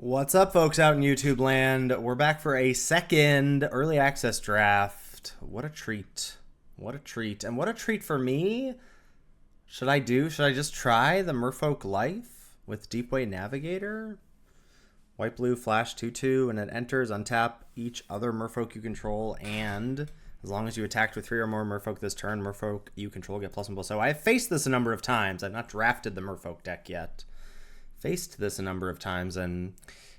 What's up, folks out in YouTube land? We're back for a second early access draft. What a treat. What a treat. And what a treat for me. Should I just try the Merfolk Life with Deepway Navigator? White, blue, flash 2/2, and it enters, untap each other Merfolk you control, and as long as you attacked with 3 or more Merfolk this turn, Merfolk you control get +1/+. So I've faced this a number of times. I've not drafted the Merfolk deck yet. Faced this a number of times, and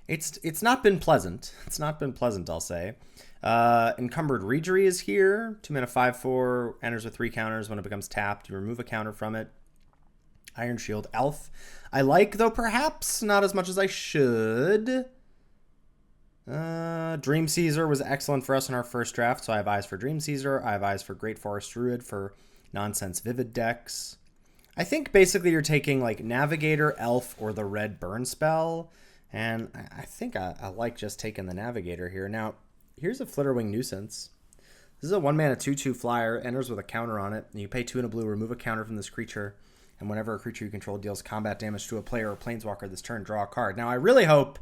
it's not been pleasant. It's not been pleasant, I'll say. Encumbered Reejerey is here. 2 mana 5/4, enters with 3 counters. When it becomes tapped, you remove a counter from it. Iron Shield Elf. I like, though perhaps not as much as I should. Dream Caesar was excellent for us in our first draft, so I have eyes for Dream Caesar. I have eyes for Great Forest Druid for nonsense Vivid decks. I think basically you're taking like Navigator, Elf, or the red burn spell. And I think I like just taking the Navigator here. Now, here's a Flitterwing Nuisance. This is a 1 mana 2/2 flyer, enters with a counter on it. And you pay 2 and a blue, remove a counter from this creature. And whenever a creature you control deals combat damage to a player or planeswalker this turn, draw a card. Now, I really hope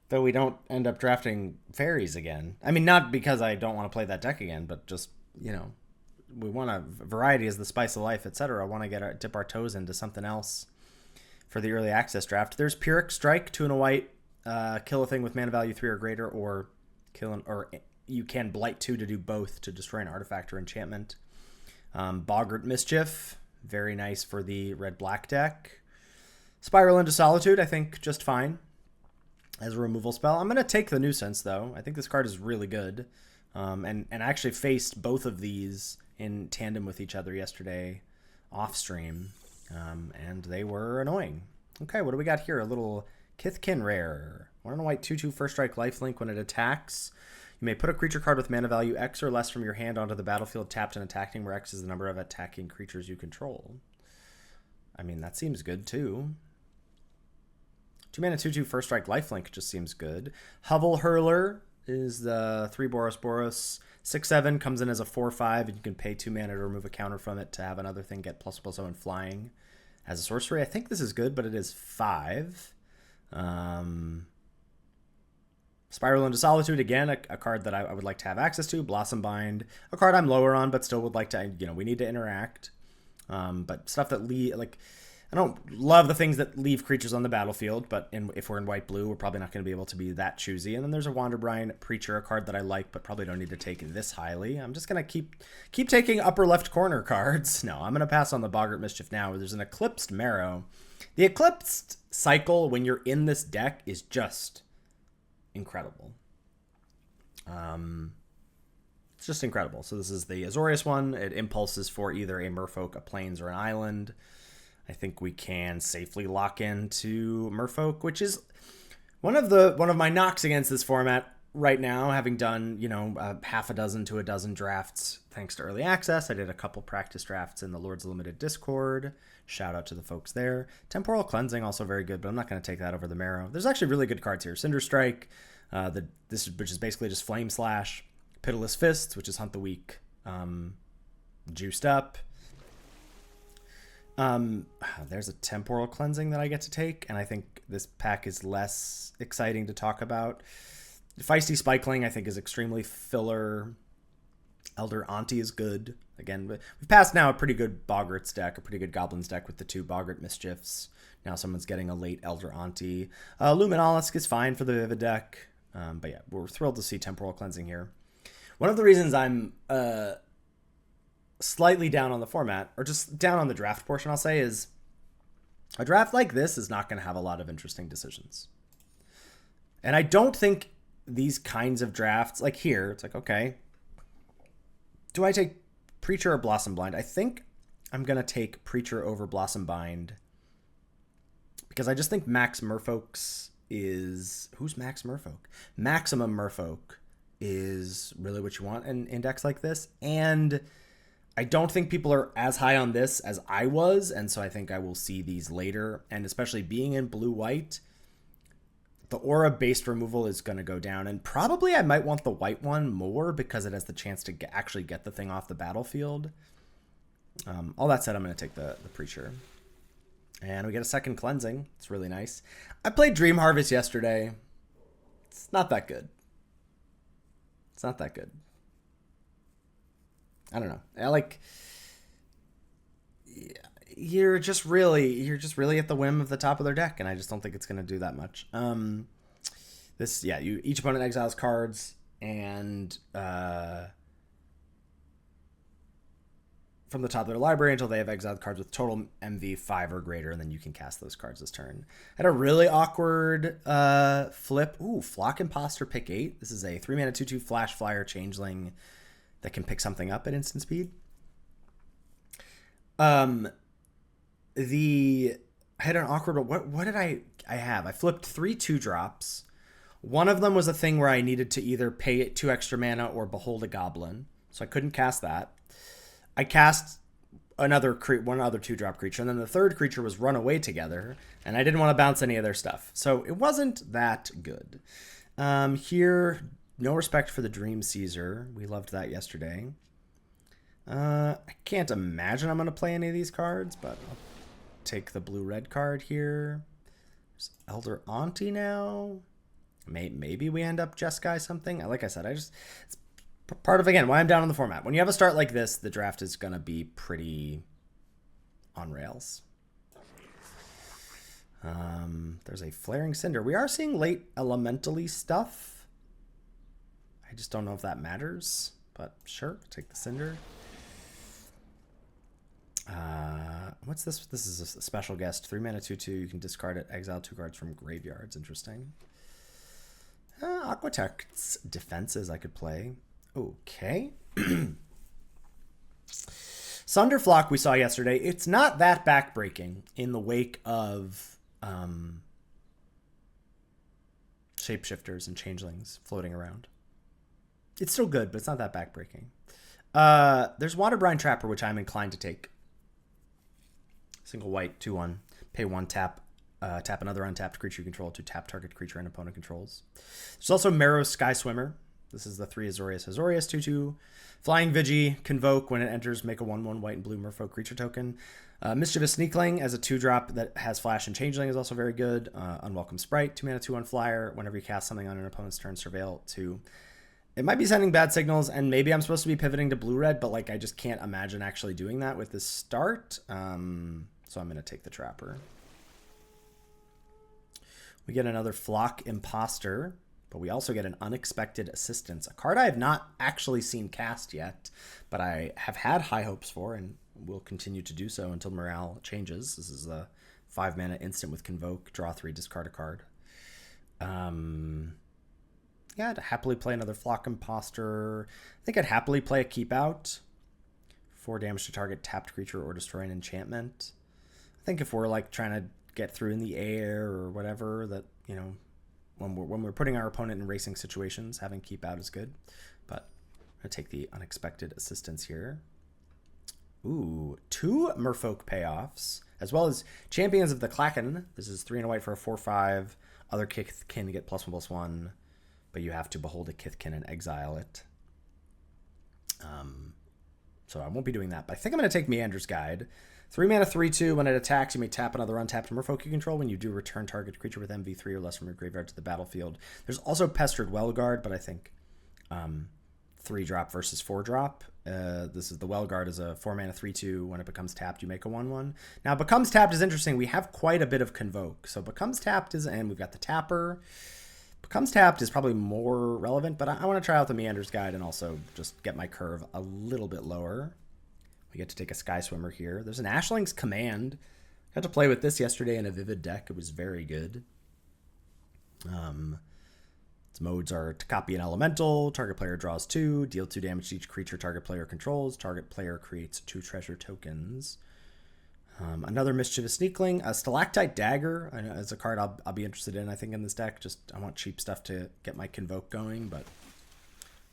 that we don't end up drafting fairies again. I mean, not because I don't want to play that deck again, but just, you know, we want a variety is the spice of life, etc. I want to dip our toes into something else for the early access draft. There's Pyrrhic Strike, 2 and a white, kill a thing with mana value 3 or greater, or you can blight 2 to do both to destroy an artifact or enchantment. Boggart Mischief, very nice for the red-black deck. Spiral into Solitude, I think just fine as a removal spell. I'm going to take the Nuisance, though. I think this card is really good. And I actually faced both of these in tandem with each other yesterday off stream, and they were annoying. Okay, what do we got here? A little Kithkin Rare. 1 and a white 2/2 first strike lifelink. When it attacks, you may put a creature card with mana value X or less from your hand onto the battlefield tapped and attacking, where X is the number of attacking creatures you control. I mean, that seems good too. 2 mana 2/2 first strike lifelink just seems good. Hovel Hurler is the 3 Boros. 6/7 comes in as a 4/5, and you can pay 2 mana to remove a counter from it to have another thing get ++0 and flying as a sorcery. I think this is good, but it is 5. Spiral into Solitude, again, a card that I would like to have access to. Blossom Bind, a card I'm lower on, but still would like to, we need to interact. But stuff that I don't love the things that leave creatures on the battlefield, but if we're in white-blue, we're probably not going to be able to be that choosy. And then there's a Wanderbrine Preacher, a card that I like, but probably don't need to take this highly. I'm just going to keep taking upper left corner cards. No, I'm going to pass on the Boggart Mischief now. There's an Eclipsed Marrow. The Eclipsed cycle, when you're in this deck, is just incredible. It's just incredible. So this is the Azorius one. It impulses for either a Merfolk, a Plains, or an Island. I think we can safely lock into Merfolk, which is one of my knocks against this format right now, having done, half a dozen to a dozen drafts thanks to early access. I did a couple practice drafts in the Lords Limited Discord. Shout out to the folks there. Temporal Cleansing, also very good, but I'm not going to take that over the Marrow. There's actually really good cards here. Cinder Strike, which is basically just Flame Slash. Pitiless Fists, which is Hunt the Weak, juiced up. There's a Temporal Cleansing that I get to take, and I think this pack is less exciting to talk about. Feisty Spikeling, I think, is extremely filler. Elder Auntie is good. Again, we've passed now a pretty good Boggart's deck, a pretty good Goblins deck with the 2 Boggart Mischiefs. Now someone's getting a late Elder Auntie. Luminalisk is fine for the Vivid deck. But yeah, we're thrilled to see Temporal Cleansing here. One of the reasons I'm slightly down on the format, or just down on the draft portion, I'll say, is a draft like this is not going to have a lot of interesting decisions. And I don't think these kinds of drafts, like here, it's like, okay, do I take Preacher or Blossom Bind? I think I'm going to take Preacher over Blossom Bind, because I just think Max Merfolk's is... Who's Max Merfolk? Maximum Merfolk is really what you want in decks like this, and I don't think people are as high on this as I was, and so I think I will see these later, and especially being in blue-white, the aura-based removal is going to go down, and probably I might want the white one more because it has the chance to actually get the thing off the battlefield. All that said, I'm going to take the Preacher. And we get a second cleansing. It's really nice. I played Dream Harvest yesterday. It's not that good. It's not that good. I don't know. You're just really at the whim of the top of their deck, and I just don't think it's going to do that much. Each opponent exiles cards, and from the top of their library until they have exiled cards with total MV 5 or greater, and then you can cast those cards this turn. Had a really awkward flip. Ooh, Flock Imposter, pick 8. This is a 3-mana 2/2 Flash Flyer Changeling that can pick something up at instant speed. I had an awkward... What did I have? I flipped 3 2-drops. One of them was a thing where I needed to either pay it 2 extra mana or Behold a Goblin, so I couldn't cast that. I cast one other 2-drop creature, and then the third creature was Run Away Together, and I didn't want to bounce any of their stuff. So it wasn't that good. Here, no respect for the Dream Caesar. We loved that yesterday. I can't imagine I'm going to play any of these cards, but I'll take the blue-red card here. There's Elder Auntie now. Maybe we end up Jeskai something. Like I said, it's part of, again, why I'm down on the format. When you have a start like this, the draft is going to be pretty on rails. There's a Flaring Cinder. We are seeing late elementally stuff. I just don't know if that matters, but sure, take the Cinder. What's this? This is a special guest. 3-mana 2/2. You can discard it. Exile 2 cards from graveyards. Interesting. Aquatect's Defenses I could play. Okay. Sunderflock we saw yesterday. It's not that backbreaking in the wake of shapeshifters and changelings floating around. It's still good, but it's not that backbreaking. There's Waterbrine Trapper, which I'm inclined to take. Single white, 2/1. Pay 1 tap. Tap another untapped creature you control to tap target creature and opponent controls. There's also Marrow's Sky Swimmer. This is the 3 Azorius 2/2. Flying Vigi, Convoke. When it enters, make a 1/1 white and blue Merfolk creature token. Mischievous Sneakling as a 2-drop that has Flash and Changeling is also very good. Unwelcome Sprite, 2-mana 2/1 flyer. Whenever you cast something on an opponent's turn, surveil 2. It might be sending bad signals, and maybe I'm supposed to be pivoting to blue-red, but I just can't imagine actually doing that with this start. So I'm going to take the Trapper. We get another Flock Imposter, but we also get an Unexpected Assistance, a card I have not actually seen cast yet, but I have had high hopes for and will continue to do so until morale changes. This is a 5-mana instant with Convoke, draw 3, discard a card. Yeah, I'd happily play another Flock Imposter. I think I'd happily play a Keep Out. 4 damage to target tapped creature or destroy an enchantment. I think if we're trying to get through in the air or whatever, that when we're putting our opponent in racing situations, having Keep Out is good. But I'm gonna take the Unexpected Assistance here. Ooh, 2 Merfolk payoffs, as well as Champions of the Kraken. This is 3 and a white for a 4/5. Other Kithkin get +1/+1, but you have to behold a Kithkin and exile it. So I won't be doing that, but I think I'm going to take Meander's Guide. 3-mana 3/2. When it attacks, you may tap another untapped Merfolk you control. When you do, return target creature with MV3 or less from your graveyard to the battlefield. There's also Pestered Wellguard, but I think 3-drop versus 4-drop. This is the Wellguard is a 4-mana 3/2. When it becomes tapped, you make a 1/1. Now, Becomes Tapped is interesting. We have quite a bit of Convoke. So Becomes Tapped is, and we've got the Tapper. Becomes Tapped is probably more relevant, but I want to try out the Meander's Guide and also just get my curve a little bit lower. We get to take a Sky Swimmer here. There's an Ashling's Command. Got to play with this yesterday in a Vivid deck. It was very good. Its modes are to copy an elemental, target player draws 2, deal 2 damage to each creature target player controls, target player creates 2 treasure tokens. Another Mischievous Sneakling, a Stalactite Dagger as a card I'll be interested in, I think, in this deck. Just I want cheap stuff to get my Convoke going, but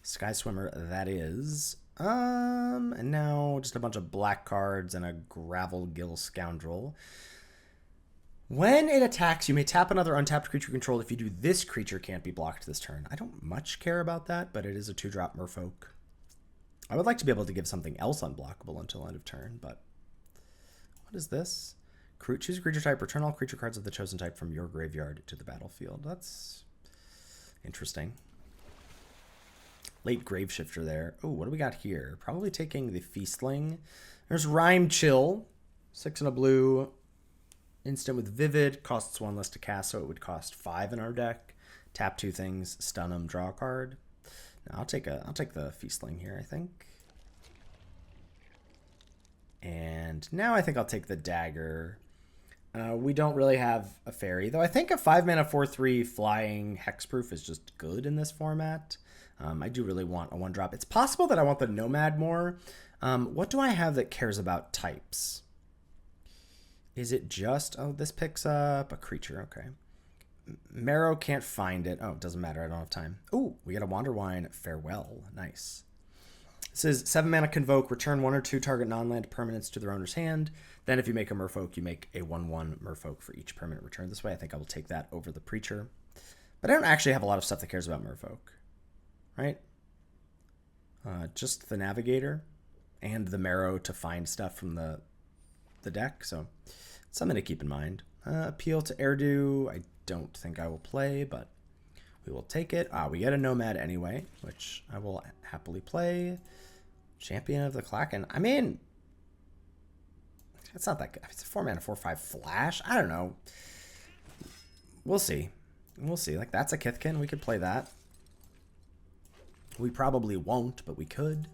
Sky Swimmer that is. And now just a bunch of black cards and a Gravel Gill Scoundrel. When it attacks, you may tap another untapped creature controlled. If you do, this creature can't be blocked this turn. I don't much care about that, but it is a 2-drop Merfolk. I would like to be able to give something else unblockable until end of turn, but what is this? Choose a creature type, return all creature cards of the chosen type from your graveyard to the battlefield. That's interesting. Late Graveshifter there. Oh, what do we got here? Probably taking the Feastling. There's Rime Chill. 6 and a blue. Instant with Vivid. Costs 1 less to cast, so it would cost 5 in our deck. Tap 2 things, stun them, draw a card. Now I'll take the Feastling here, I think. And now I think I'll take the Dagger. We don't really have a fairy, though I think a 5-mana 4/3 flying hexproof is just good in this format. I do really want a 1-drop. It's possible that I want the Nomad more. What do I have that cares about types? Is it just... Oh, this picks up a creature. Okay. Marrow can't find it. Oh, it doesn't matter. I don't have time. Oh, we got a Wanderwine Farewell. Nice. This is 7-mana Convoke. Return 1 or 2 target non-land permanents to their owner's hand. Then if you make a Merfolk, you make a 1/1 Merfolk for each permanent return this way. I think I will take that over the Preacher. But I don't actually have a lot of stuff that cares about Merfolk. Right? Just the Navigator and the Marrow to find stuff from the deck. So something to keep in mind. Appeal to Erdu. I don't think I will play, but we will take it. We get a Nomad anyway, which I will happily play. Champion of the Kraken. I mean, it's not that good. It's a 4-mana 4/5 flash. I don't know. We'll see. We'll see. Like, that's a Kithkin. We could play that. We probably won't, but we could.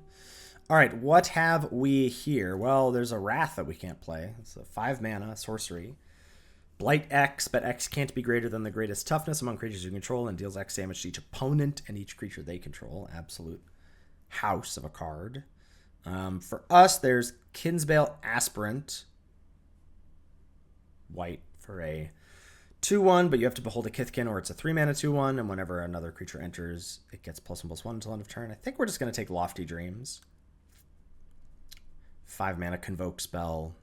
All right, what have we here? Well, there's a Wrath that we can't play. It's a 5-mana sorcery. Blight X, but X can't be greater than the greatest toughness among creatures you control and deals X damage to each opponent and each creature they control. Absolute house of a card. For us, there's Kinsbale Aspirant. White for a 2/1, but you have to behold a Kithkin, or it's a 3-mana 2/1, and whenever another creature enters, it gets +1/+1 until end of turn. I think we're just going to take Lofty Dreams. 5-mana Convoke spell.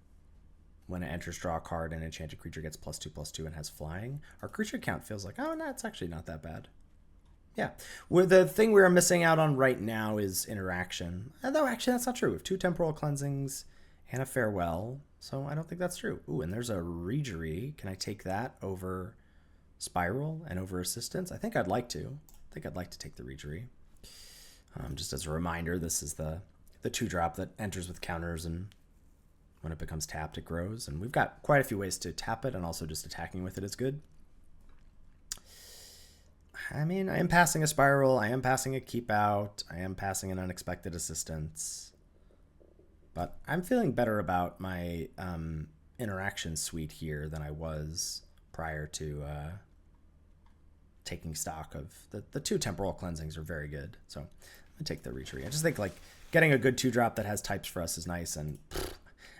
When it enters, draw a card, and enchanted creature gets +2/+2 and has flying. Our creature count feels like, oh, no, it's actually not that bad. Yeah. The thing we're missing out on right now is interaction. Although, actually, that's not true. We have 2 Temporal Cleansings and a Farewell, so I don't think that's true. Ooh, and there's a Regery. Can I take that over Spiral and over Assistance? I think I'd like to. I think I'd like to take the Regery. Just as a reminder, this is the 2-drop that enters with counters, and when it becomes tapped, it grows. And we've got quite a few ways to tap it, and also just attacking with it is good. I mean, I am passing a Spiral. I am passing a Keep Out. I am passing an Unexpected Assistance. But I'm feeling better about my interaction suite here than I was prior to taking stock of the 2 Temporal Cleansings are very good. So I'm going to take the Reach. I just think like getting a good 2-drop that has types for us is nice. And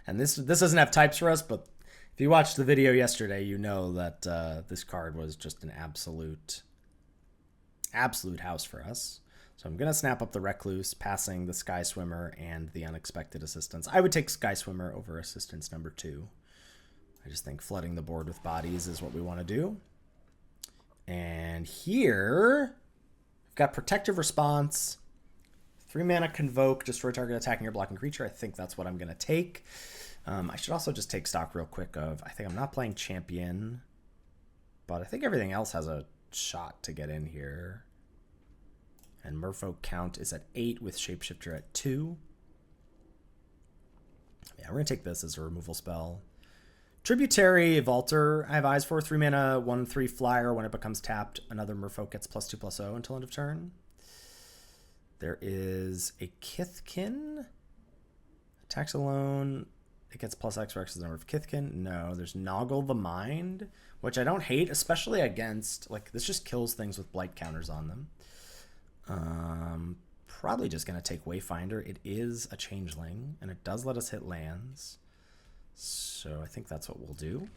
this doesn't have types for us, but if you watched the video yesterday, you know that this card was just an absolute house for us. So I'm going to snap up the Recluse, passing the Sky Swimmer and the Unexpected Assistance. I would take Sky Swimmer over Assistance number 2. I just think flooding the board with bodies is what we want to do. And here, we've got Protective Response, 3-mana Convoke, destroy target attacking or blocking creature. I think that's what I'm going to take. I should also just take stock real quick of, I think I'm not playing Champion, but I think everything else has a shot to get in here. And Merfolk count is at 8 with Shapeshifter at 2. Yeah, we're going to take this as a removal spell. Tributary Vaulter. I have eyes for 3-mana, 1/3 flyer. When it becomes tapped, another Merfolk gets +2/+0 until end of turn. There is a Kithkin. Attacks alone. It gets +X for X the number of Kithkin. No, there's Noggle the Mind, which I don't hate, especially against, like, this just kills things with blight counters on them. Probably just going to take Wayfinder. It is a changeling, and it does let us hit lands. So I think that's what we'll do.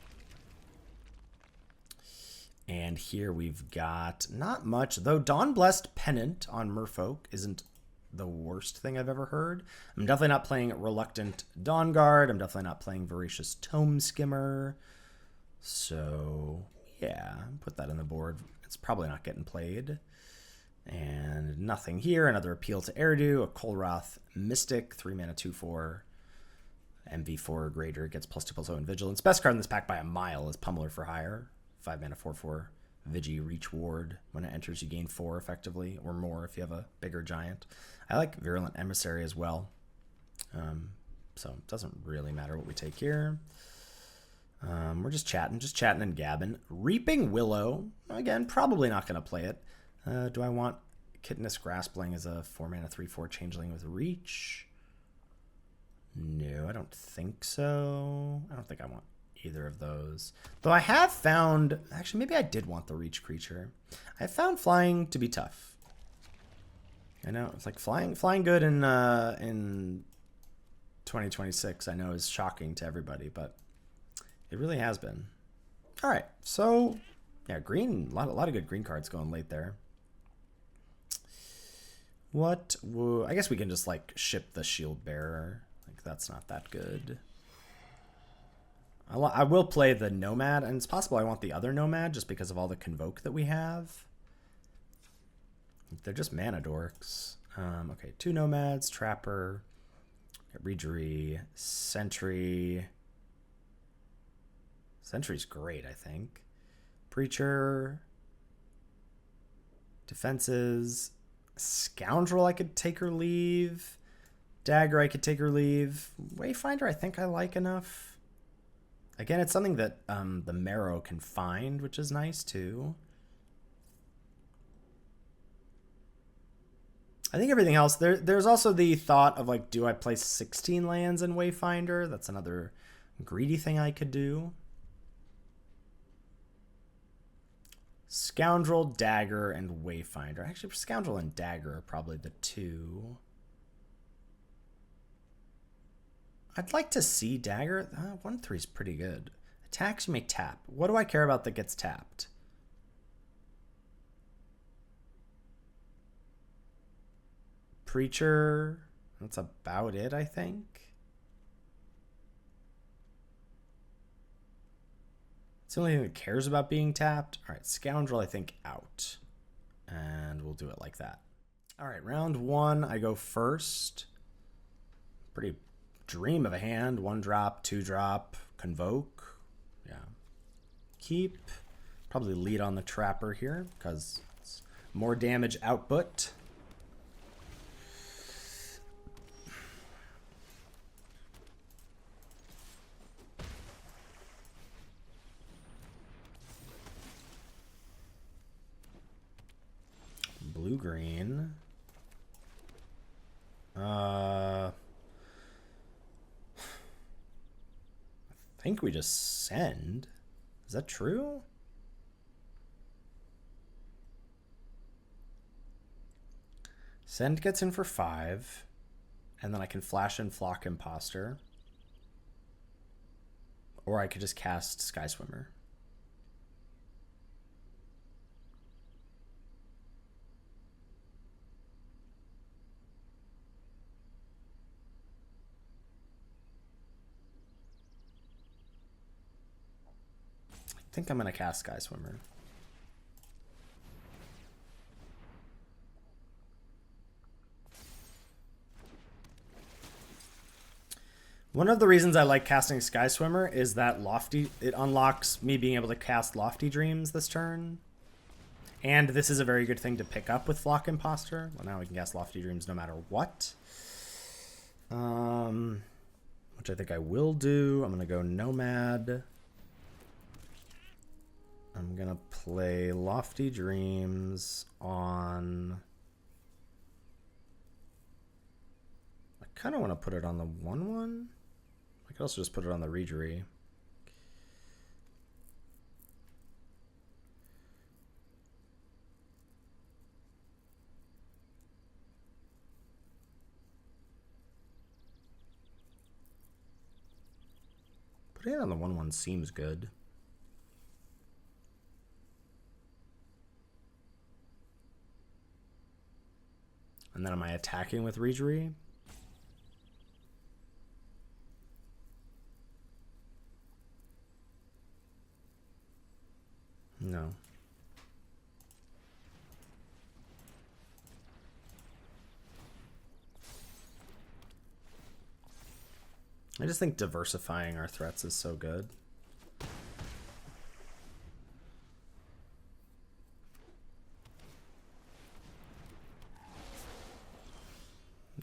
And here we've got not much, though Dawnblessed Pennant on Merfolk isn't the worst thing I've ever heard. I'm definitely not playing Reluctant Dawnguard. I'm definitely not playing Voracious Tome Skimmer. So, yeah, put that on the board. It's probably not getting played. And nothing here. Another Appeal to Erdu, a Kolroth Mystic, 3-mana 2/4. MV4 or greater gets +2/+0 in Vigilance. Best card in this pack by a mile is Pummeler for Hire. 5 mana 4/4 Vigi Reach Ward. When it enters, you gain 4 effectively, or more if you have a bigger giant. I like Virulent Emissary as well. So it doesn't really matter what we take here. We're just chatting and gabbing. Reaping Willow. Again, probably not going to play it. Do I want Chitinous Graspling as a 4 mana 3/4 changeling with Reach? No, I don't think so. I don't think I want either of those. Though I have found, actually maybe I did want the Reach creature. I found flying to be tough. I know it's like flying good in 2026. I know is shocking to everybody, but it really has been. All right, so yeah, green. A lot of good green cards going late there. What? I guess we can just like ship the Shield Bearer. Like that's not that good. I will play the Nomad, and it's possible I want the other Nomad just because of all the Convoke that we have. They're just mana dorks. Okay, 2 Nomads, Trapper, Regery, Sentry. Sentry's great, I think. Preacher. Defenses. Scoundrel, I could take or leave. Dagger, I could take or leave. Wayfinder, I think I like enough. Again, it's something that the Marrow can find, which is nice too. I think everything else, there's also the thought of like, do I play 16 lands in Wayfinder? That's another greedy thing I could do. Scoundrel, Dagger, and Wayfinder. Actually, Scoundrel and Dagger are probably the two. I'd like to see Dagger. 1/3 is pretty good. Attacks you may tap. What do I care about that gets tapped? Preacher. That's about it, I think. It's the only thing that cares about being tapped. All right, Scoundrel, I think, out. And we'll do it like that. All right, round 1, I go first. Pretty dream of a hand. 1 drop, 2 drop, Convoke. Yeah. Keep. Probably lead on the Trapper here because it's more damage output. Blue-green. I think we just send. Is that true? Send gets in for 5. And then I can flash in Flock Imposter. Or I could just cast Sky Swimmer. I think I'm going to cast Sky Swimmer. One of the reasons I like casting Sky Swimmer is that it unlocks me being able to cast Lofty Dreams this turn. And this is a very good thing to pick up with Flock Imposter. Well, now we can cast Lofty Dreams no matter what. Which I think I will do. I'm going to go Nomad. I'm going to play Lofty Dreams on... I kind of want to put it on the 1/1. I could also just put it on the Regery. Putting it on the 1/1 seems good. And then am I attacking with Regery? No. I just think diversifying our threats is so good.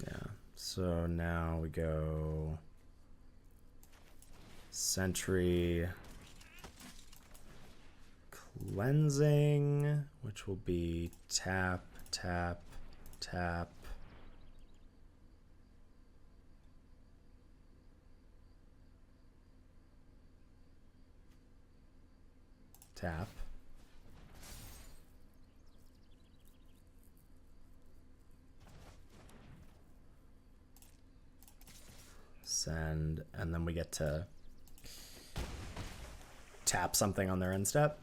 Yeah, so now we go Sentry, Cleansing, which will be tap, tap, tap. Tap. Send, and then we get to tap something on their end step.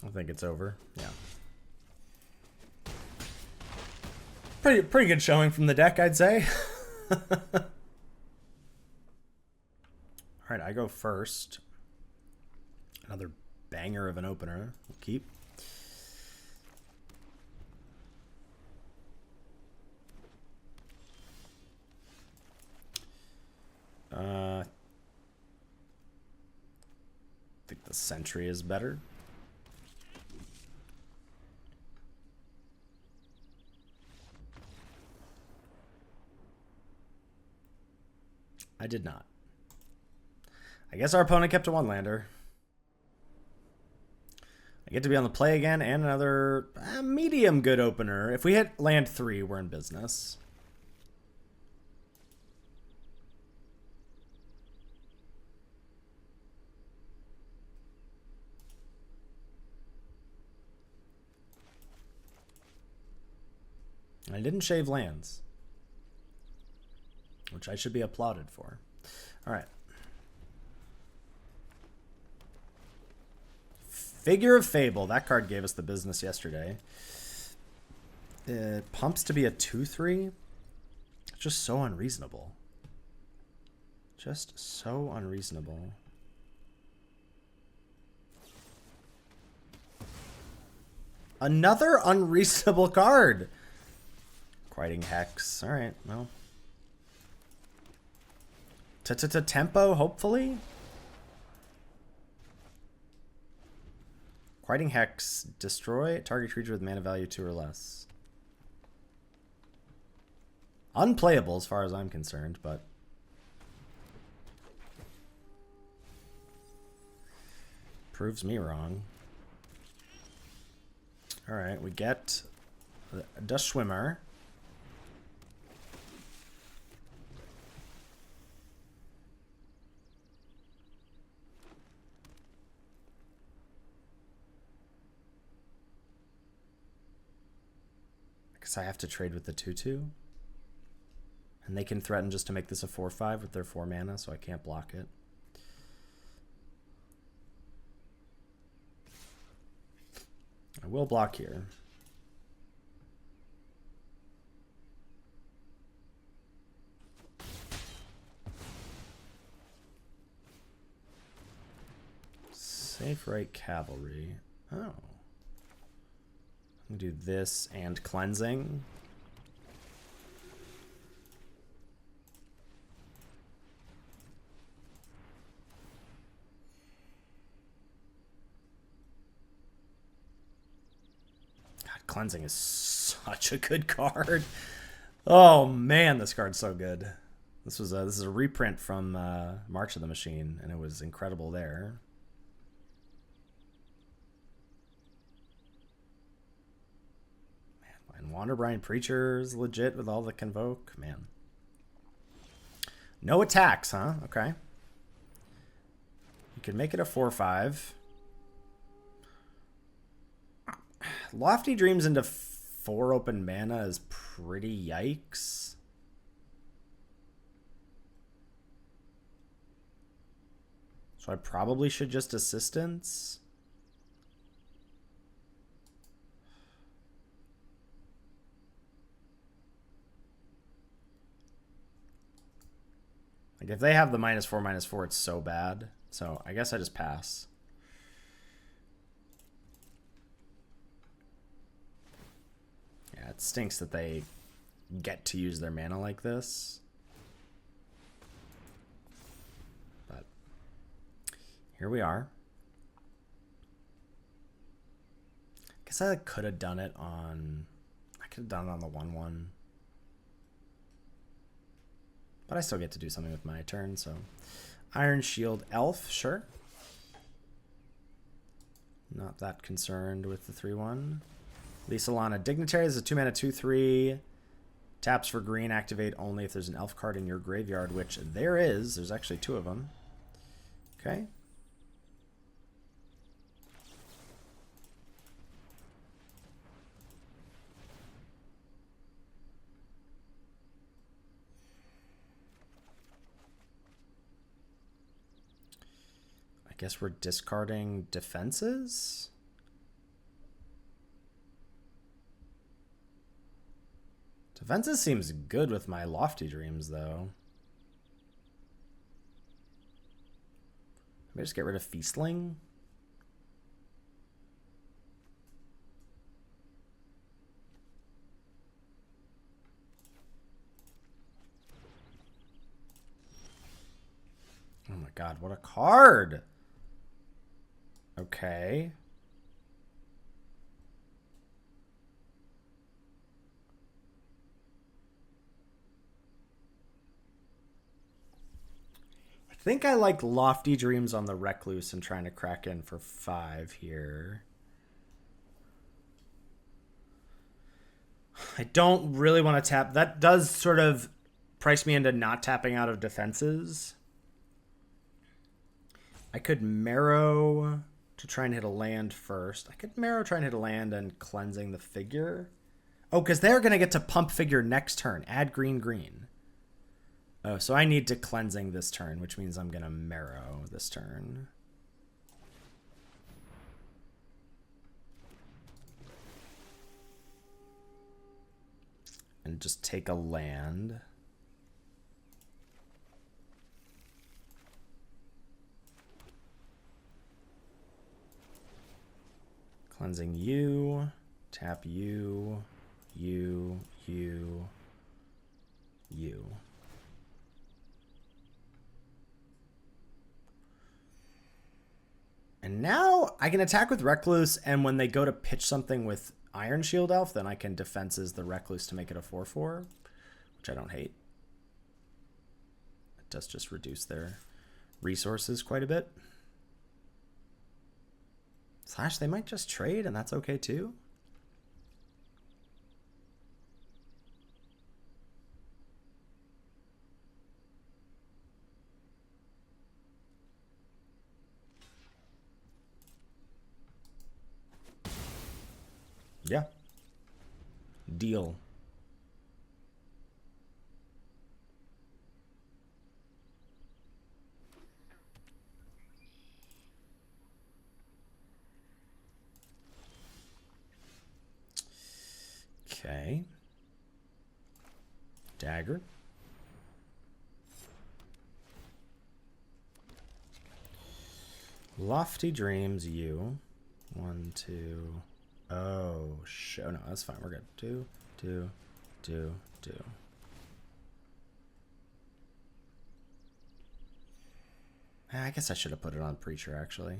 I think it's over. Yeah. Pretty good showing from the deck, I'd say. All right, I go first. Another banger of an opener. We'll keep. I think the Sentry is better. I did not. I guess our opponent kept a one-lander. I get to be on the play again and another medium good opener. If we hit land 3, we're in business. I didn't shave lands, which I should be applauded for. All right. Figure of Fable. That card gave us the business yesterday. It pumps to be a 2/3. It's just so unreasonable. Just so unreasonable. Another unreasonable card. Quieting Hex. All right, well. Tempo, hopefully. Quieting Hex. Destroy target creature with mana value 2 or less. Unplayable as far as I'm concerned, but proves me wrong. All right, we get the Schwimmer. I have to trade with the 2/2. And they can threaten just to make this a 4/5 with their 4 mana, so I can't block it. I will block here. Safe Right Cavalry. Oh. I'm gonna do this and Cleansing. God, Cleansing is such a good card. Oh man, this card's so good. This is a reprint from March of the Machine, and it was incredible there. And Wanderbrine Preacher's legit with all the Convoke. Man. No attacks, huh? Okay. You can make it a 4/5. Lofty Dreams into 4 open mana is pretty yikes. So I probably should just assistance. Like if they have the -4/-4, it's so bad. So I guess I just pass. Yeah, it stinks that they get to use their mana like this. But here we are. Guess I could have done it on... I could have done it on the 1/1. But I still get to do something with my turn, so... Iron Shield Elf, sure. Not that concerned with the 3/1. Lysalana Dignitary is a 2-mana 2/3. Taps for green, activate only if there's an elf card in your graveyard, which there is. There's actually 2 of them. Okay. I guess we're discarding defenses? Defenses seems good with my Lofty Dreams, though. Maybe just get rid of Feastling? Oh my god, what a card! Okay. I think I like Lofty Dreams on the Recluse and trying to crack in for 5 here. I don't really want to tap. That does sort of price me into not tapping out of defenses. I could Marrow to try and hit a land first. I could Marrow try and hit a land and cleansing the figure. Oh, because they're going to get to pump figure next turn. Add green, green. Oh, so I need to cleansing this turn, which means I'm going to Marrow this turn. And just take a land. Cleansing you, tap you, you. And now I can attack with Recluse, and when they go to pitch something with Iron Shield Elf, then I can defenses the Recluse to make it a 4/4, which I don't hate. It does just reduce their resources quite a bit. Slash, they might just trade, and that's okay too. Yeah. Deal. Okay. Dagger. Lofty Dreams, you. 1, 2. Oh, shit. No, that's fine. We're good. 2, 2, 2, 2. I guess I should have put it on Preacher, actually.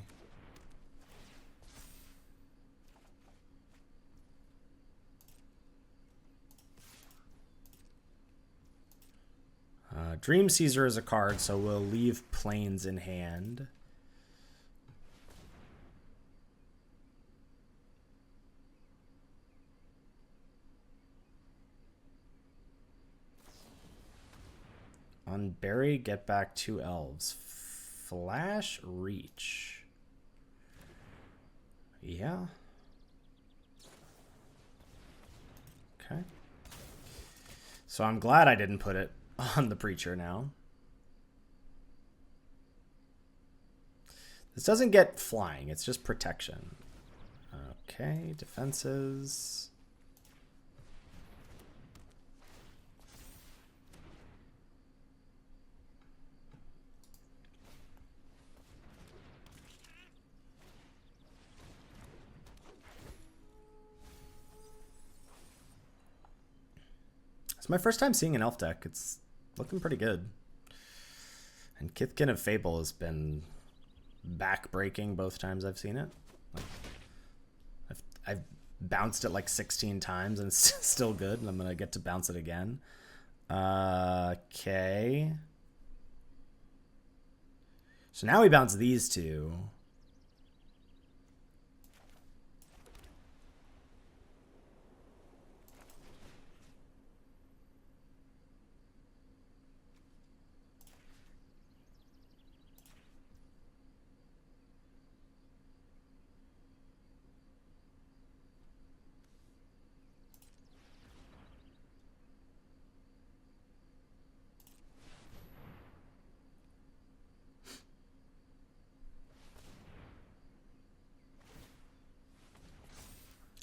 Dream Caesar is a card, so we'll leave Plains in hand. On Berry, get back 2 elves. Flash, Reach. Yeah. Okay. So I'm glad I didn't put it on the Preacher now. This doesn't get flying, it's just protection. Okay, defenses. It's my first time seeing an elf deck. It's looking pretty good. And Kithkin of Fable has been back-breaking both times I've seen it. Like, I've bounced it like 16 times and it's still good, and I'm going to get to bounce it again. Okay. So now we bounce these two.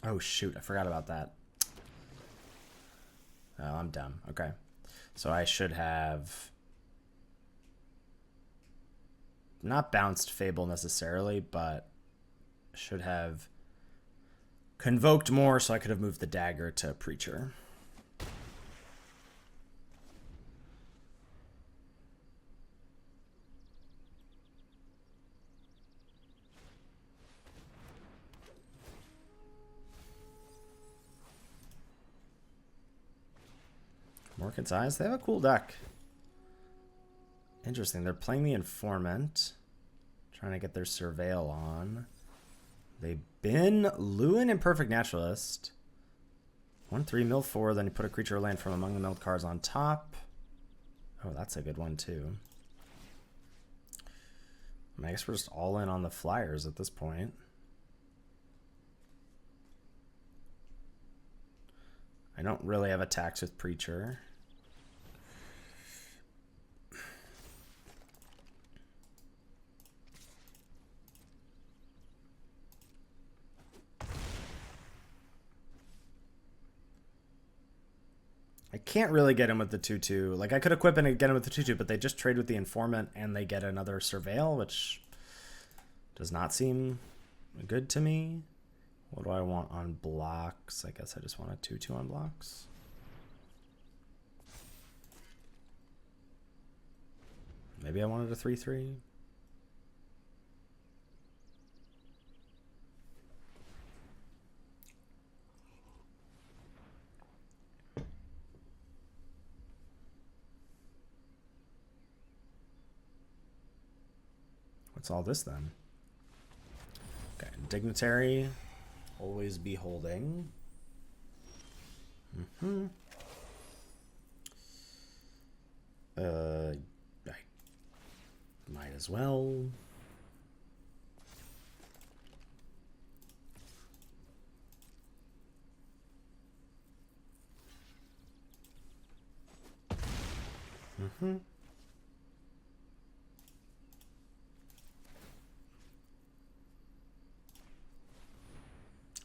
Oh, shoot. I forgot about that. Oh, I'm dumb. Okay. So I should have not bounced Fable necessarily, but should have convoked more so I could have moved the dagger to Preacher. Morgan's Eyes, they have a cool deck. Interesting. They're playing the Informant, trying to get their Surveil on. They bin Lewin and Perfect Naturalist. 1/3 mill 4, then you put a creature or land from among the milled cards on top. Oh, that's a good one too. I guess we're just all in on the Flyers at this point. I don't really have attacks with Preacher. I can't really get him with the 2/2. Like, I could equip and get him with the 2/2, but they just trade with the Informant and they get another Surveil, which does not seem good to me. What do I want on blocks? I guess I just want a 2/2 on blocks. Maybe I wanted a 3/3. What's all this then? Okay, Dignitary. Always be holding. I might as well. Mm-hmm.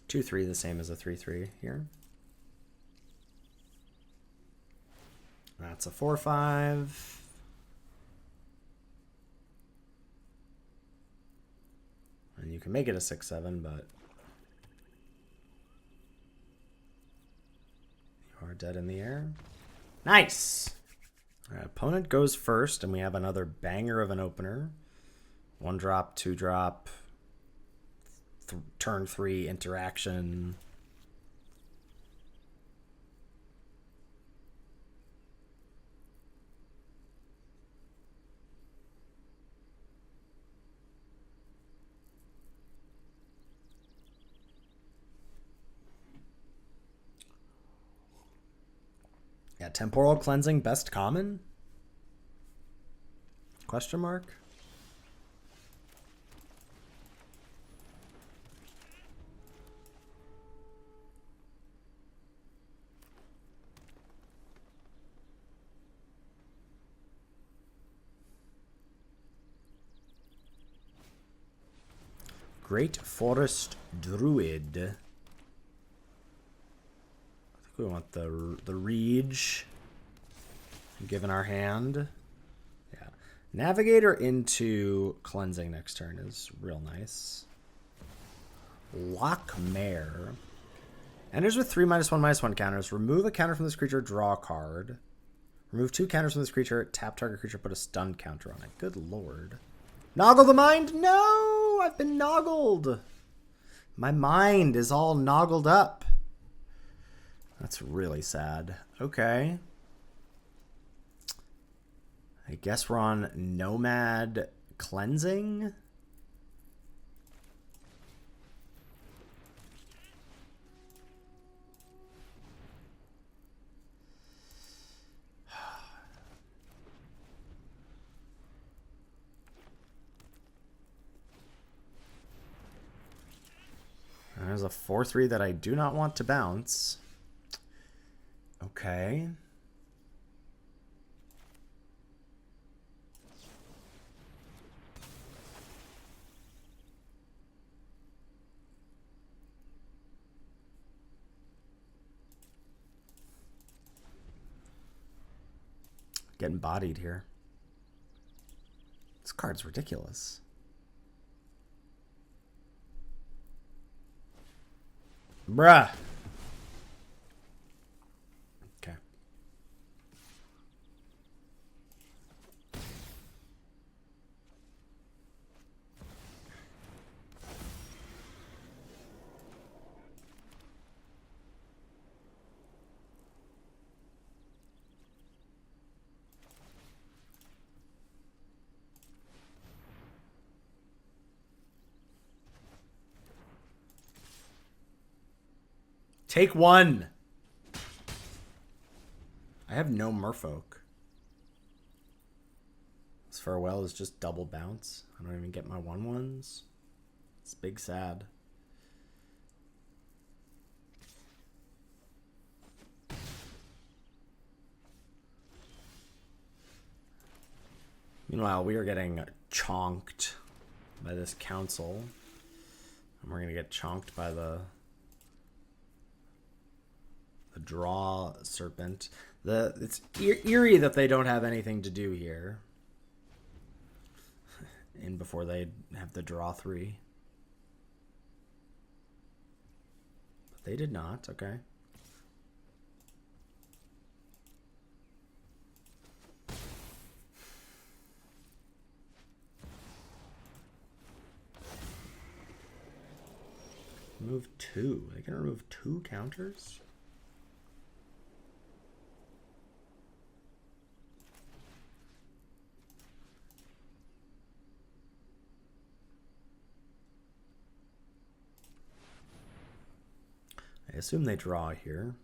Two, 3, the same as a 3/3 here. That's a 4/5. And you can make it a 6/7, but you are dead in the air. Nice! Our opponent goes first, and we have another banger of an opener. 1-drop, 2-drop, turn 3 interaction. Yeah, Temporal Cleansing, best common? Question mark? Great Forest Druid. I think we want the Rege given our hand. Yeah. Navigator into Cleansing next turn is real nice. Lockmare. Enters with 3/1/1 counters. Remove a counter from this creature, draw a card. Remove 2 counters from this creature, tap target creature, put a stun counter on it. Good lord. Noggle the mind? No! I've been noggled. My mind is all noggled up. That's really sad. Okay. I guess we're on Nomad Cleansing. There's a 4/3 that I do not want to bounce. Okay. Getting bodied here. This card's ridiculous. Bruh. Okay. Take one. I have no Merfolk. This Farewell is just double bounce. I don't even get my 1/1s. It's big sad. Meanwhile, we are getting chonked by this council. And we're going to get chonked by the draw serpent. It's eerie that they don't have anything to do here. And before they have the draw 3. But they did not, okay. Remove 2. They can remove 2 counters? I assume they draw here.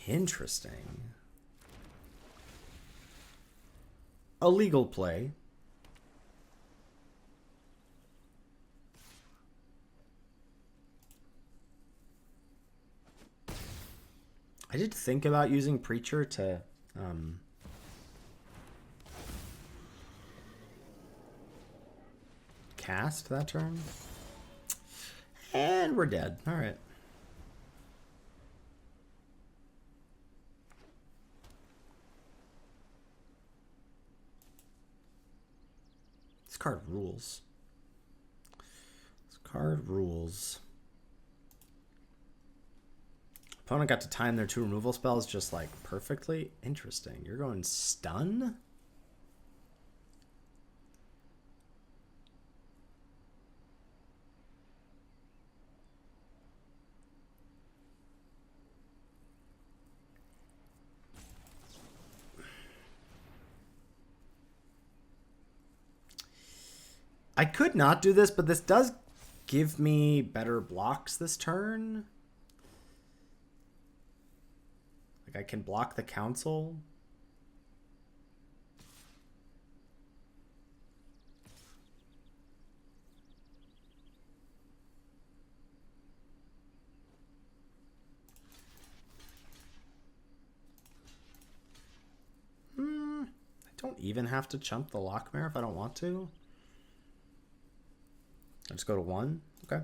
Interesting. A legal play. I did think about using Preacher to cast that turn. And we're dead. All right. This card rules. This card rules. Opponent got to time their 2 removal spells just like perfectly. Interesting. You're going stun? I could not do this, but this does give me better blocks this turn. I can block the council. even have to chump the Lockmare if I don't want to. I just go to 1. Okay.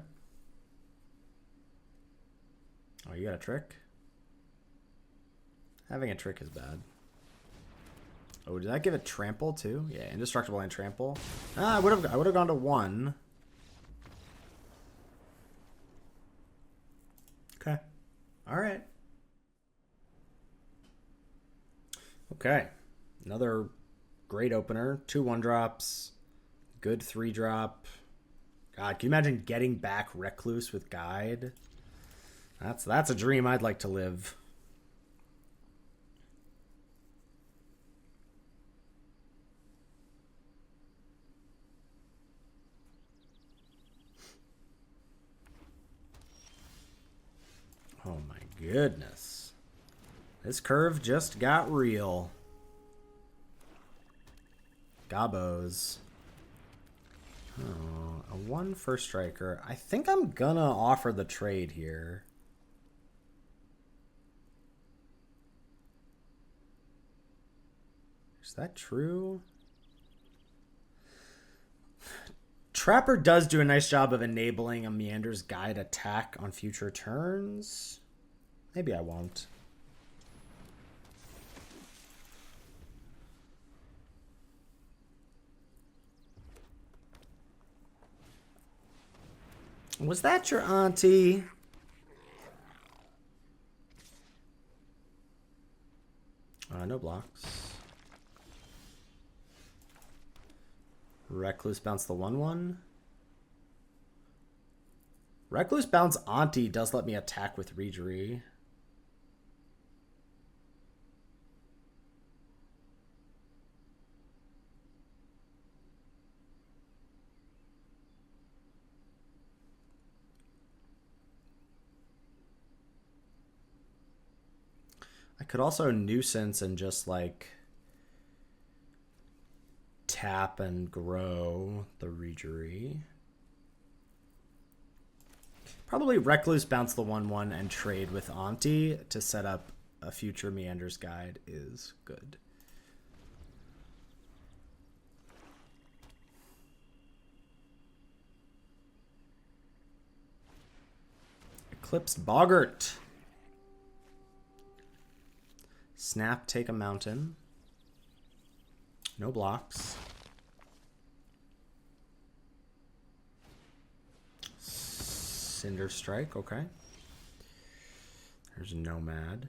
Oh, you got a trick? Having a trick is bad. Oh, did that give it trample too? Yeah, indestructible and trample. I would have gone to 1. Okay. All right. Okay. Another great opener. 2 1-drops. Good 3-drop. God, can you imagine getting back Recluse with Guide? That's a dream I'd like to live. Oh my goodness. This curve just got real. Gabos. Oh, a 1 first striker. I think I'm gonna offer the trade here. Is that true? Trapper does do a nice job of enabling a Meander's Guide attack on future turns. Maybe I won't. Was that your auntie? No blocks. Recluse bounce the 1/1. Recluse bounce auntie does let me attack with Regery. I could also nuisance and just like tap and grow the Regery. Probably Recluse bounce the 1/1 and trade with Auntie to set up a future Meander's Guide is good. Eclipsed Boggart. Snap, take a mountain. No blocks. Cinder Strike, okay. There's Nomad.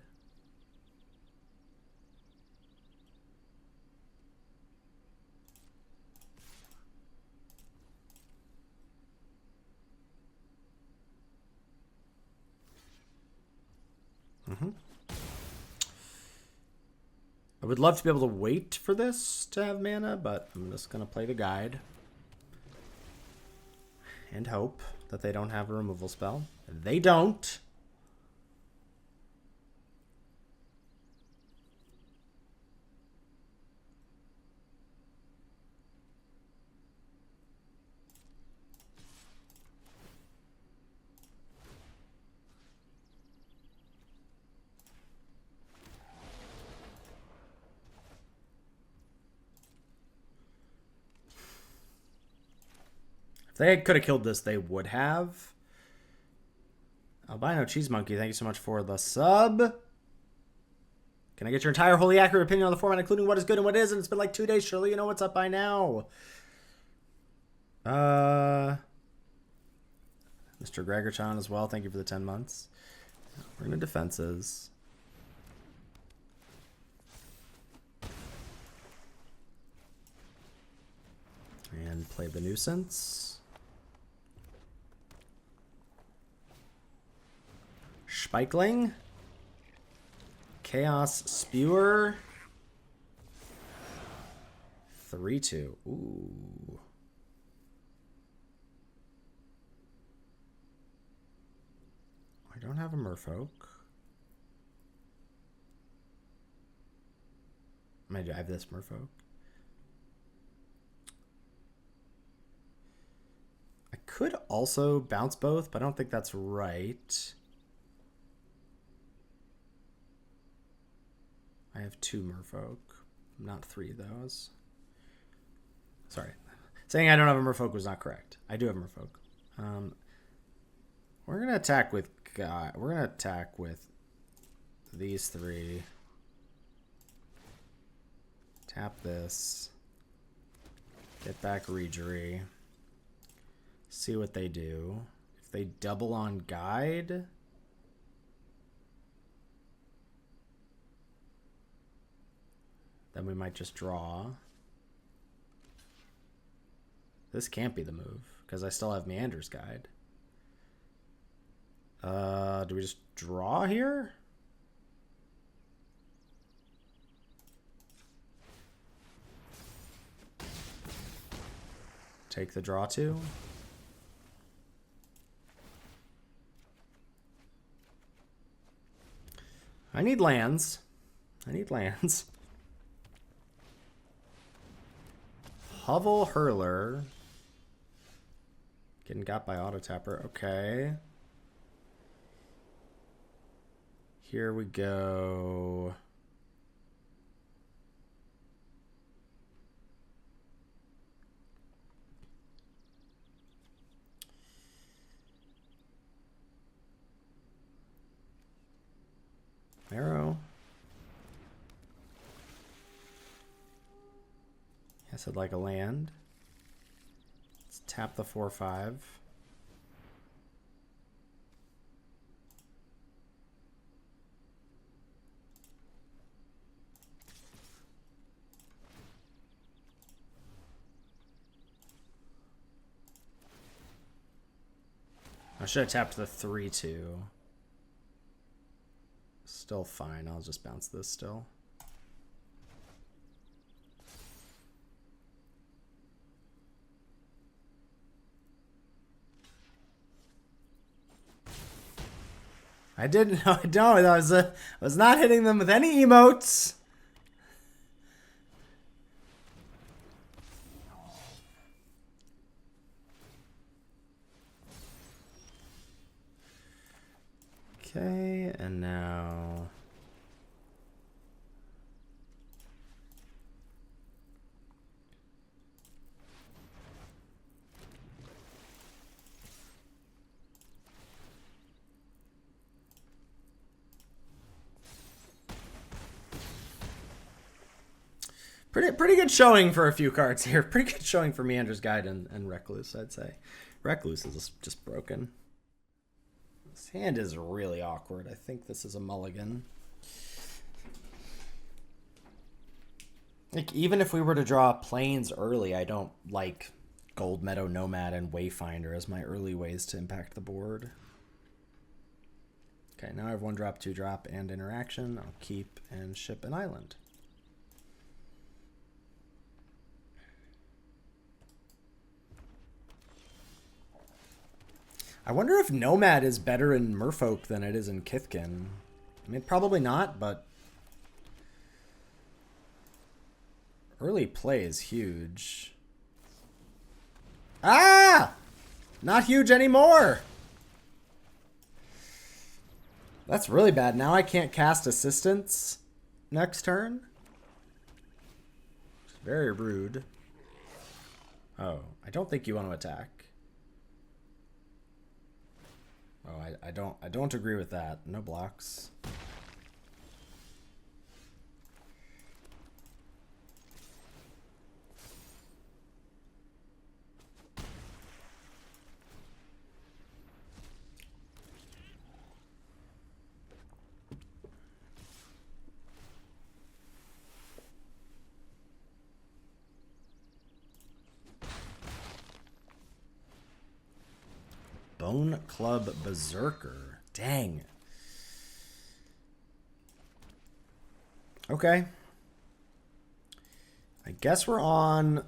I would love to be able to wait for this to have mana, but I'm just going to play the Guide. And hope that they don't have a removal spell. They don't. If they could have killed this, they would have. Albino Cheese Monkey, thank you so much for the sub. Can I get your entire wholly accurate opinion on the format, including what is good and what isn't? It's been like 2 days. Surely you know what's up by now. Mr. Gregorchan as well. Thank you for the 10 months. We're going to defenses. And play the nuisance. Spikeling. Chaos Spewer. 3/2. Ooh. I don't have a Merfolk. Maybe I have this Merfolk. I could also bounce both, but I don't think that's right. I have 2 Merfolk, not 3 of those. Sorry. Saying I don't have a Merfolk was not correct. I do have a Merfolk. We're gonna attack with these three. Tap this. Get back Regery. See what they do. If they double on guide, then we might just draw. This can't be the move, because I still have Meander's Guide. Do we just draw here? Take the draw two. I need lands. Hovel Hurler. Getting got by Auto Tapper. Okay. Here we go. Arrow. Yes, I'd like a land. Let's tap the 4/5. I should have tapped the 3/2. Still fine. I'll just bounce this still. I didn't know. I was not hitting them with any emotes. Okay, and now pretty good showing for a few cards here. Pretty good showing for Meander's Guide and Recluse, I'd say. Recluse is just broken. This hand is really awkward. I think this is a mulligan. Like, even if we were to draw plains early, I don't like Gold Meadow Nomad and Wayfinder as my early ways to impact the board. Okay, now I have 1-drop, 2-drop, and interaction. I'll keep and ship an island. I wonder if Nomad is better in Merfolk than it is in Kithkin. I mean, probably not, but early play is huge. Ah! Not huge anymore! That's really bad. Now I can't cast Assistance next turn. It's very rude. Oh, I don't think you want to attack. Oh, I don't agree with that. No blocks. Bone Club Berserker. Dang. Okay. I guess we're on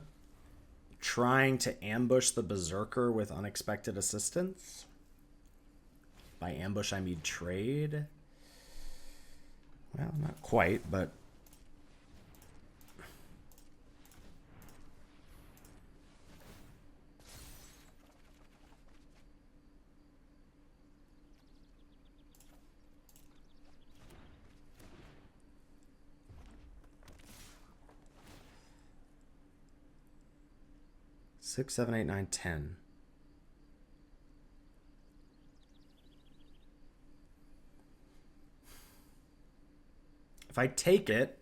trying to ambush the Berserker with unexpected assistance. By ambush, I mean trade. Well, not quite, but... 6, 7, 8, 9, 10. If I take it,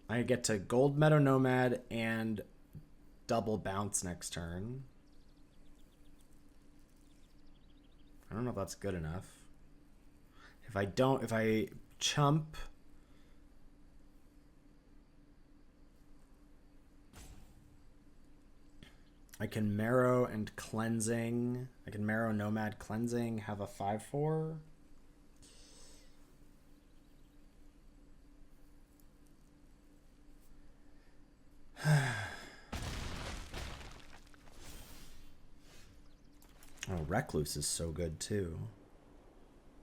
I get to Gold Meadow Nomad and double bounce next turn. I don't know if that's good enough. If I chump, I can Marrow and Cleansing. I can Marrow Nomad Cleansing, have a 5/4. Oh, Recluse is so good too.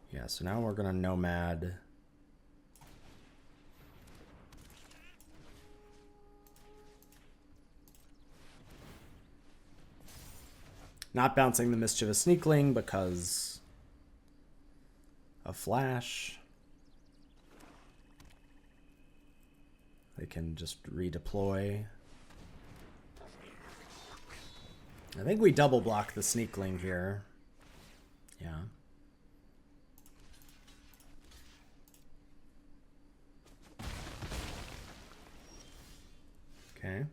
Yeah, so now we're gonna Nomad. Not bouncing the Mischievous Sneakling because of Flash. They can just redeploy. I think we double block the Sneakling here. Yeah. Okay.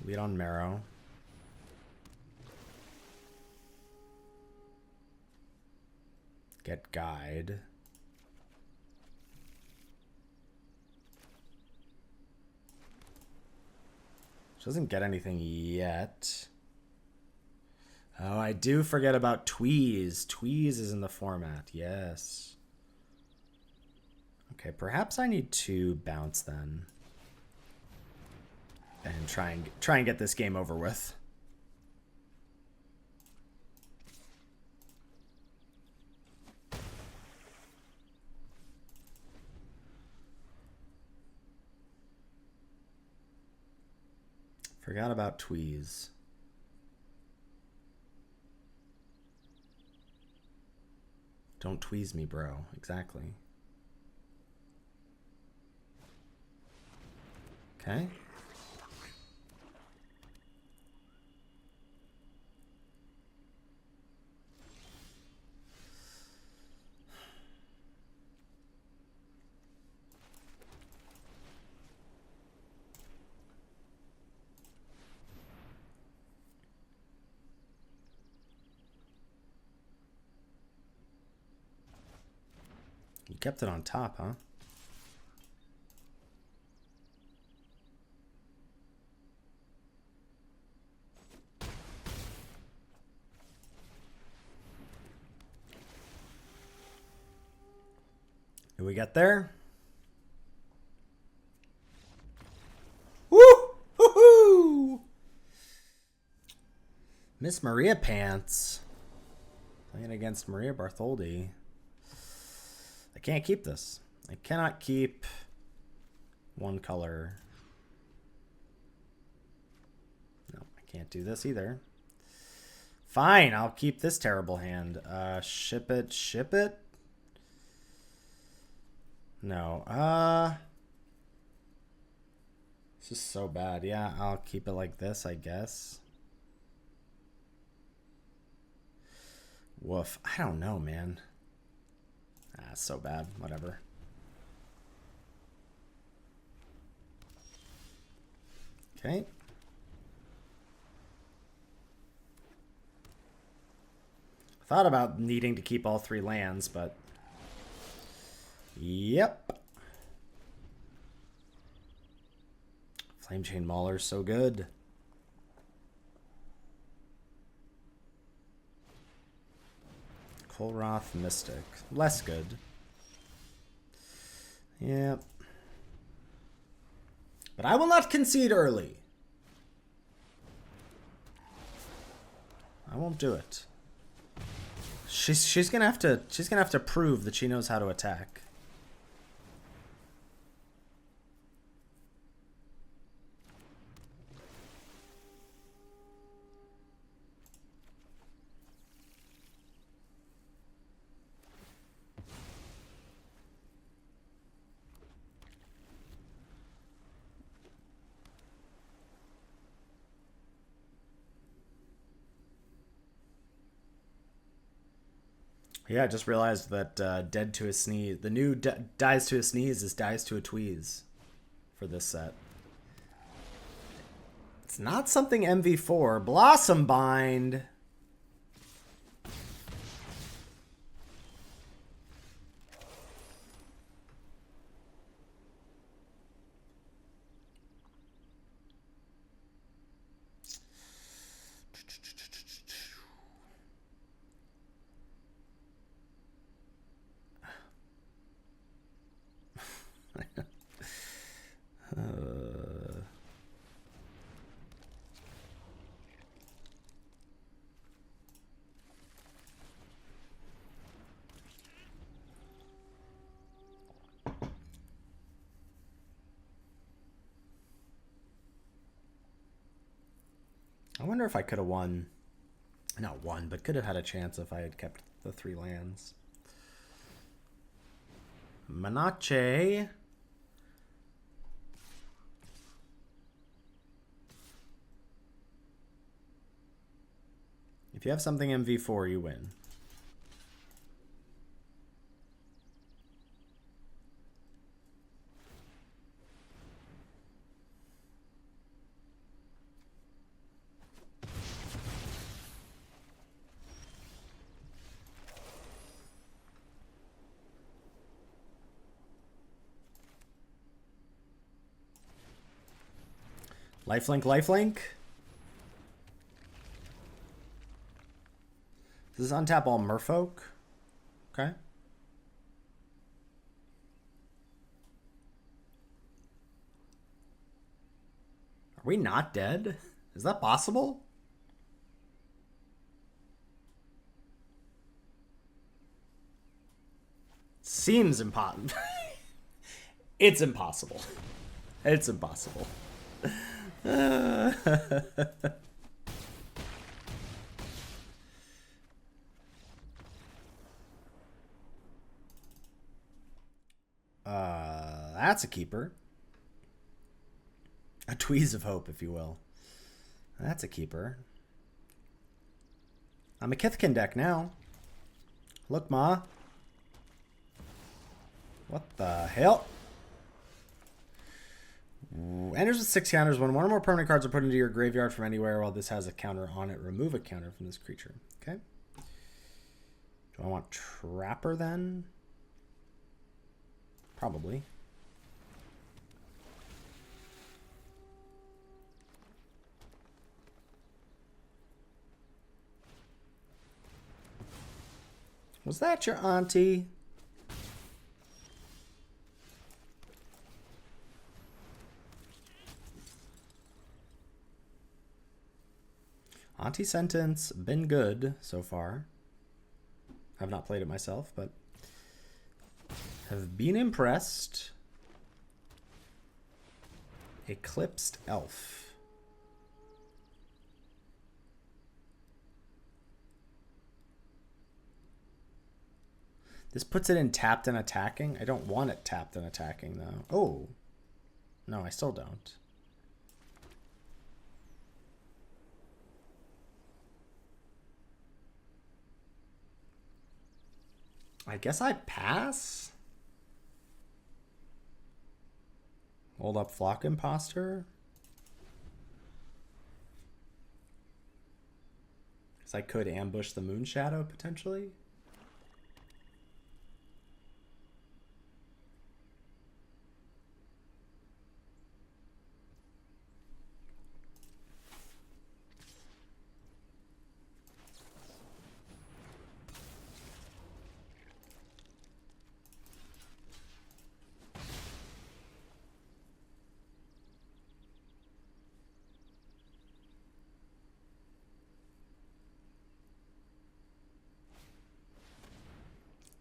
Lead on Marrow. Get Guide. She doesn't get anything yet. Oh, I do forget about Tweeze. Tweeze is in the format. Yes. Okay, perhaps I need to bounce then. And try and get this game over with. Forgot about Tweeze. Don't tweeze me, bro. Exactly. Okay. You kept it on top, huh? Did we get there? Woo! Hoo-hoo! Miss Maria Pants. Playing against Maria Bartholdi. I can't keep this. I cannot keep one color. No, I can't do this either. Fine, I'll keep this terrible hand. Ship it, ship it? No. This is so bad. Yeah, I'll keep it like this, I guess. Woof. I don't know, man. It's so bad. Whatever. Okay. Thought about needing to keep all 3 lands, but... Yep. Flamechain Mauler's so good. Kolroth Mystic. Less good. Yep. But I will not concede early. I won't do it. She's gonna have to prove that she knows how to attack. Yeah, I just realized that Dead to a Sneeze. The new Dies to a Sneeze is Dies to a Tweeze for this set. It's not something MV4. Blossom Bind. I wonder if I could have won. Not won, but could have had a chance if I had kept the 3 lands. Manache. If you have something MV4, you win. Lifelink, lifelink. Does this untap all Merfolk? Okay. Are we not dead? Is that possible? Seems impossible. It's impossible. It's impossible. That's a keeper. A tweeze of hope, if you will. That's a keeper. I'm a Kithkin deck now. Look, Ma. What the hell? Enters with 6 counters. When one or more permanent cards are put into your graveyard from anywhere while this has a counter on it, remove a counter from this creature. Okay. Do I want Trapper then? Probably. Was that your auntie? Auntie Sentence, been good so far. I've not played it myself, but have been impressed. Eclipsed Elf. This puts it in tapped and attacking. I don't want it tapped and attacking, though. Oh. No, I still don't. I guess I pass? Hold up Flock Imposter? Because I could ambush the Moon Shadow, potentially?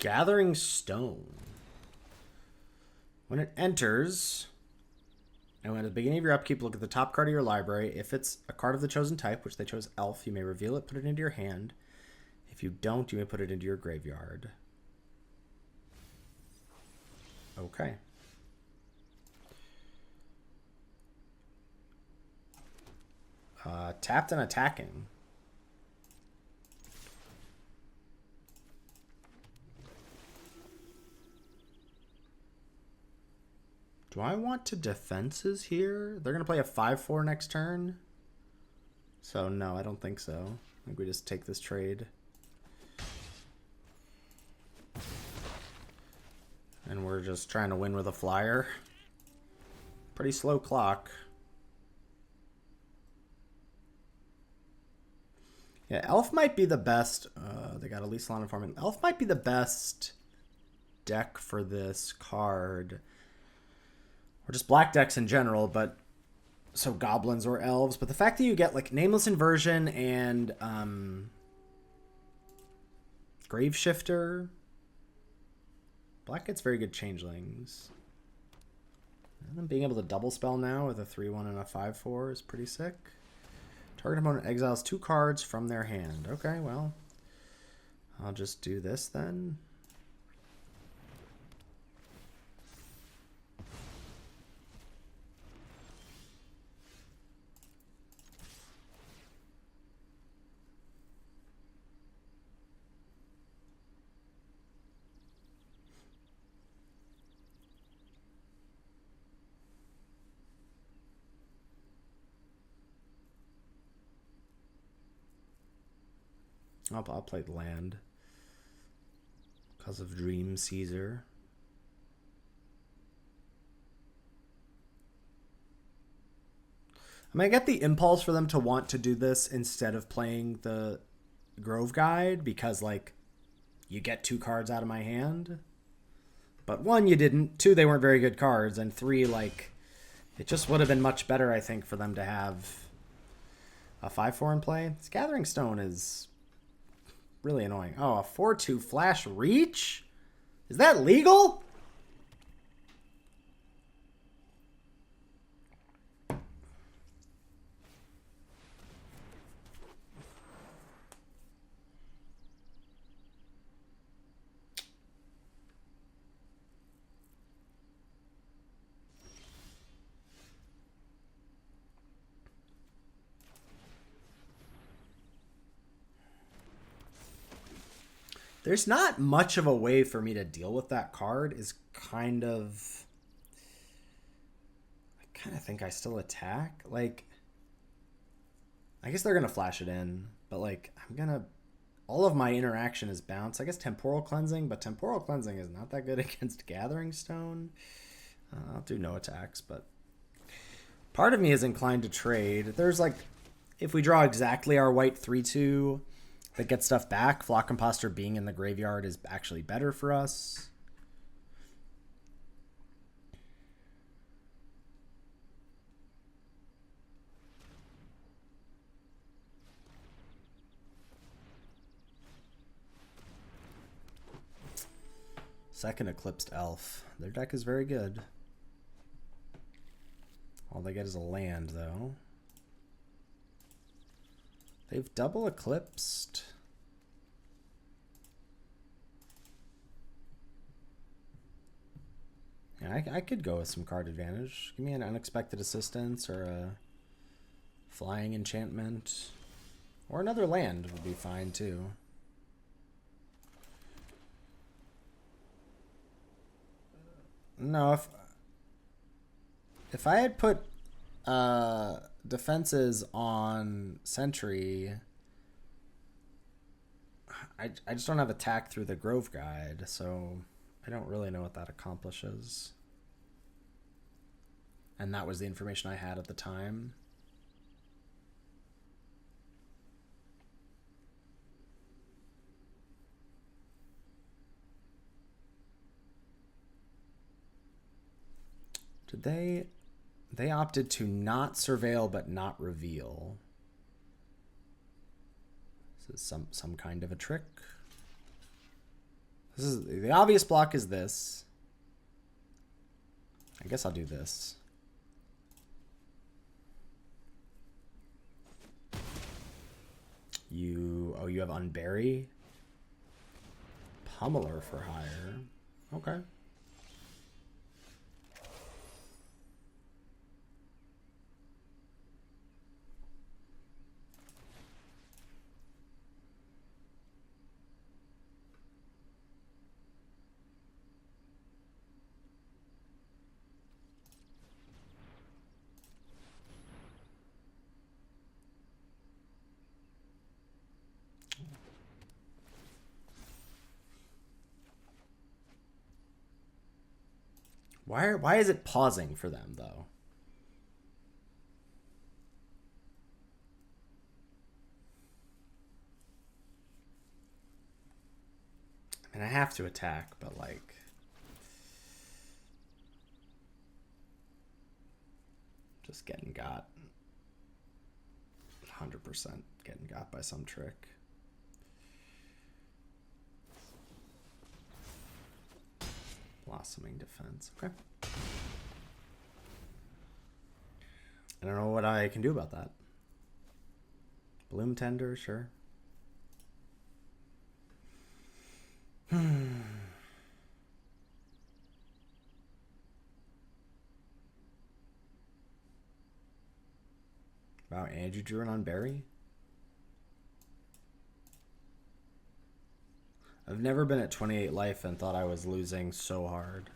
Gathering Stone. When it enters, and at the beginning of your upkeep, look at the top card of your library. If it's a card of the chosen type, which they chose Elf, you may reveal it, put it into your hand. If you don't, you may put it into your graveyard. Okay. Tapped and attacking. Do I want to defenses here? They're going to play a 5-4 next turn. So no, I don't think so. I think we just take this trade. And we're just trying to win with a flyer. Pretty slow clock. Yeah, Elf might be the best. They got Elise Lana for me. Elf might be the best deck for this card. Or just black decks in general, but so goblins or elves. But the fact that you get like Nameless Inversion and Grave Shifter. Black gets very good changelings. And then being able to double spell now with a 3-1 and a 5-4 is pretty sick. Target opponent exiles 2 cards from their hand. Okay, well, I'll just do this then. I'll play land because of Dream Caesar. I mean, I get the impulse for them to want to do this instead of playing the Grove Guide because, like, you get 2 cards out of my hand. But 1, you didn't. 2, they weren't very good cards. And 3, like, it just would have been much better, I think, for them to have a 5-4 in play. This Gathering Stone is really annoying. Oh, a 4-2 Flash Reach? Is that legal? There's not much of a way for me to deal with that card is kind of... I kind of think I still attack. Like, I guess they're going to flash it in, but like, I'm going to... All of my interaction is bounce. I guess Temporal Cleansing, but Temporal Cleansing is not that good against Gathering Stone. I'll do no attacks, but part of me is inclined to trade. There's like, if we draw exactly our white 3-2... that gets stuff back, Flock Imposter being in the graveyard is actually better for us. Second Eclipsed Elf. Their deck is very good. All they get is a land, though. They've double eclipsed. Yeah, I could go with some card advantage. Give me an Unexpected Assistance or a Flying Enchantment. Or another land would be fine too. No, if I had put defenses on Sentry, I just don't have attack through the Grove Guide, so I don't really know what that accomplishes. And that was the information I had at the time. Did they opted to not surveil but not reveal. This is some kind of a trick. This is the obvious block is this. I guess I'll do this. You have Unbury? Pummeler for hire. Okay. Why is it pausing for them, though? I mean, I have to attack, but like... just getting got. 100% getting got by some trick. Blossoming Defense. Okay. I don't know what I can do about that. Bloom Tender, sure. Wow, and you drew it on Berry? I've never been at 28 life and thought I was losing so hard.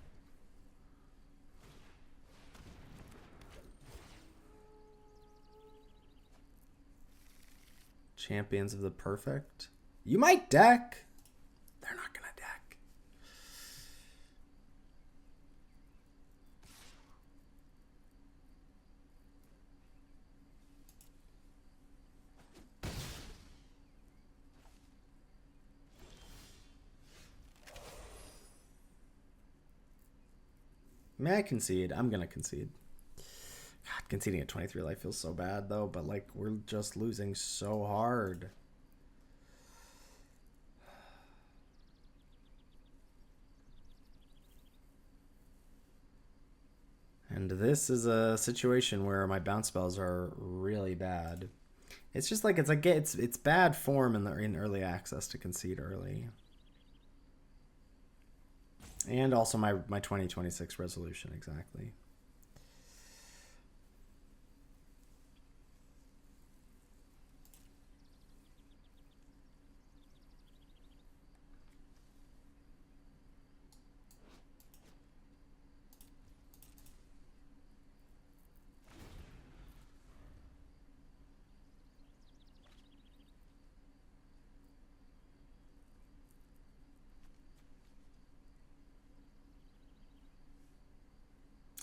Champions of the Perfect? You might deck. They're not gonna deck. May I concede? I'm gonna concede. God, conceding at 23 life feels so bad though, but like we're just losing so hard. And this is a situation where my bounce spells are really bad. It's just like it's bad form in early access to concede early. And also my 2026 resolution, exactly.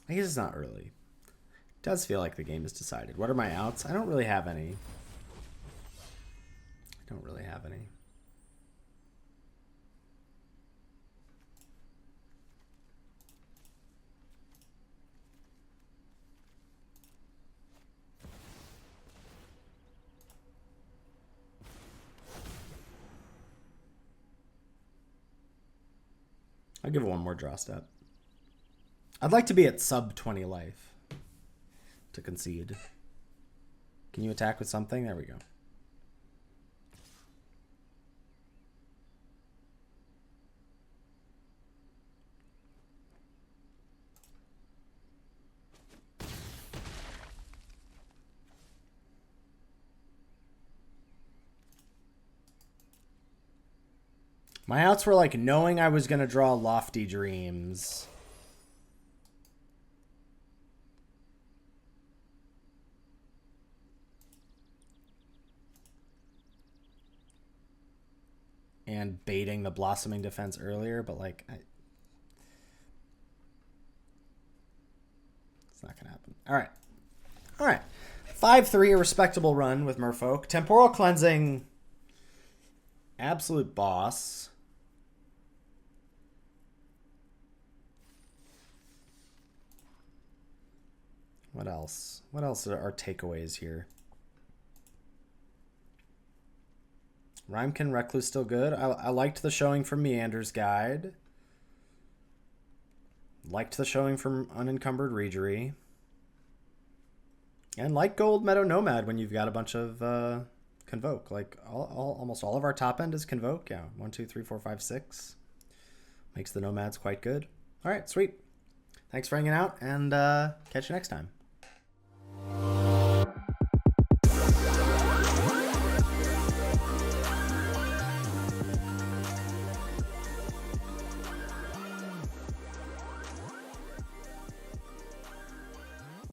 I guess it's not early. It does feel like the game is decided. What are my outs? I don't really have any. I'll give it one more draw step. I'd like to be at sub 20 life to concede. Can you attack with something? There we go. My outs were like knowing I was going to draw Lofty Dreams. And baiting the Blossoming Defense earlier, but like... it's not going to happen. All right. All right. 5-3, a respectable run with Merfolk. Temporal Cleansing, absolute boss. What else? What else are our takeaways here? Rhymekin Recluse still good. I liked the showing from Meander's Guide. Liked the showing from Unencumbered Regery. And like Gold Meadow Nomad when you've got a bunch of Convoke. Like almost all of our top end is Convoke. Yeah, 1, 2, 3, 4, 5, 6. Makes the Nomads quite good. All right, sweet. Thanks for hanging out, and catch you next time.